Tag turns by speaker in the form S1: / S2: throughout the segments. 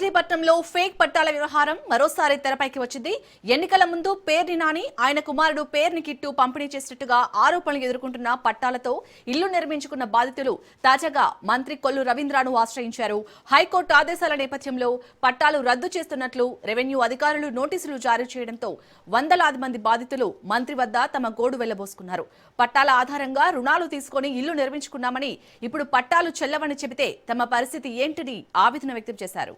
S1: మచిలీపట్నంలో ఫేక్ పట్టాల వ్యవహారం మరోసారి తెరపైకి వచ్చింది. ఎన్నికల ముందు పేర్ని నాని ఆయన కుమారుడు పేర్ని కిట్టు పంపిణీ చేసినట్టుగా ఆరోపణలు ఎదుర్కొంటున్న పట్టాలతో ఇల్లు నిర్మించుకున్న బాధితులు తాజాగా మంత్రి కొల్లు రవీంద్రను ఆశ్రయించారు. హైకోర్టు ఆదేశాల నేపథ్యంలో పట్టాలు రద్దు చేస్తున్నట్లు రెవెన్యూ అధికారులు నోటీసులు జారీ చేయడంతో వందలాది మంది బాధితులు మంత్రి వద్ద తమ గోడు వెళ్లబోసుకున్నారు. పట్టాల ఆధారంగా రుణాలు తీసుకుని ఇల్లు నిర్మించుకున్నామని, ఇప్పుడు పట్టాలు చెల్లవని చెబితే తమ పరిస్థితి ఏంటని ఆవేదన వ్యక్తం చేశారు.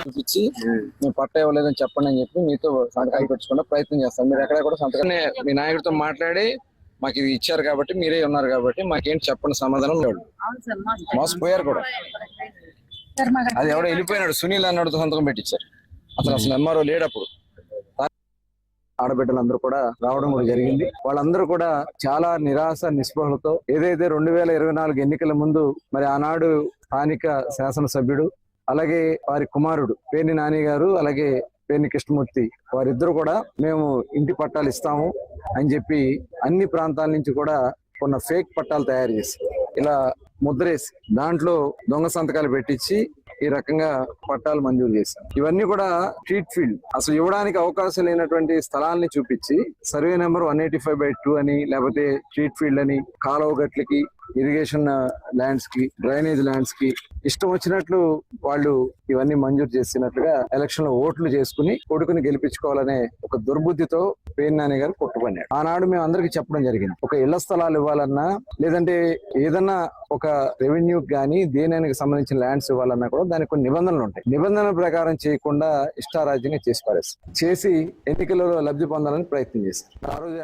S2: చూపించి మేము పట్టా ఇవ్వలేదని చెప్పండి అని చెప్పి మీతో సంతకాలు పెట్టుకునే ప్రయత్నం చేస్తాం. మీరు ఎక్కడ కూడా సంతకాన్ని మీ నాయకుడితో మాట్లాడి మాకు ఇది ఇచ్చారు కాబట్టి మీరే ఉన్నారు కాబట్టి మాకేంటి చెప్పండి సమాధానం లేడు. మోసపోయారు కూడా. అది ఎవడో వెళ్ళిపోయినాడు, సునీల్ అన్నాడు సంతకం పెట్టించారు. అసలు ఎంఆర్ఓ లేడు. అప్పుడు ఆడబిడ్డలందరూ కూడా రావడం కూడా జరిగింది. వాళ్ళందరూ కూడా చాలా నిరాశ నిస్పృహలతో ఏదైతే 2024 ఎన్నికల ముందు మరి ఆనాడు స్థానిక శాసనసభ్యుడు అలాగే వారి కుమారుడు పేర్ని నాని గారు అలాగే పేర్ని కృష్ణమూర్తి వారిద్దరు కూడా మేము ఇంటి పట్టాలు ఇస్తాము అని చెప్పి అన్ని ప్రాంతాల నుంచి కూడా కొన్న ఫేక్ పట్టాలు తయారు చేసి ఇలా ముద్రేసి దాంట్లో దొంగ సంతకాలు పెట్టించి ఈ రకంగా పట్టాలు మంజూరు చేశారు. ఇవన్నీ కూడా స్ట్రీట్ ఫీల్డ్, అసలు ఇవ్వడానికి అవకాశం లేనటువంటి స్థలాల్ని చూపించి సర్వే నెంబర్ 185/2 అని లేకపోతే స్ట్రీట్ ఫీల్డ్ అని కాలువ గట్లకి ఇరిగేషన్ ల్యాండ్స్ కి డ్రైనేజ్ ల్యాండ్స్ కి ఇష్టం వచ్చినట్లు వాళ్ళు ఇవన్నీ మంజూరు చేసినట్లుగా ఎలక్షన్ లో ఓట్లు చేసుకుని కొడుకుని గెలిపించుకోవాలనే ఒక దుర్బుద్ధితో పేర్ని నాని గారు కొట్టుకున్నాడు. ఆనాడు మేము అందరికి చెప్పడం జరిగింది, ఒక ఇళ్ల స్థలాలు ఇవ్వాలన్నా లేదంటే ఏదన్నా ఒక రెవెన్యూ కానీ దేనికి సంబంధించిన ల్యాండ్స్ ఇవ్వాలన్నా కూడా దానికి కొన్ని నిబంధనలు ఉంటాయి. నిబంధనల ప్రకారం చేయకుండా ఇష్టారాజ్యంగా చేసి పారేస్తారు. చేసి ఎన్నికలలో లబ్ధి పొందాలని ప్రయత్నం చేశారు. ఆ రోజు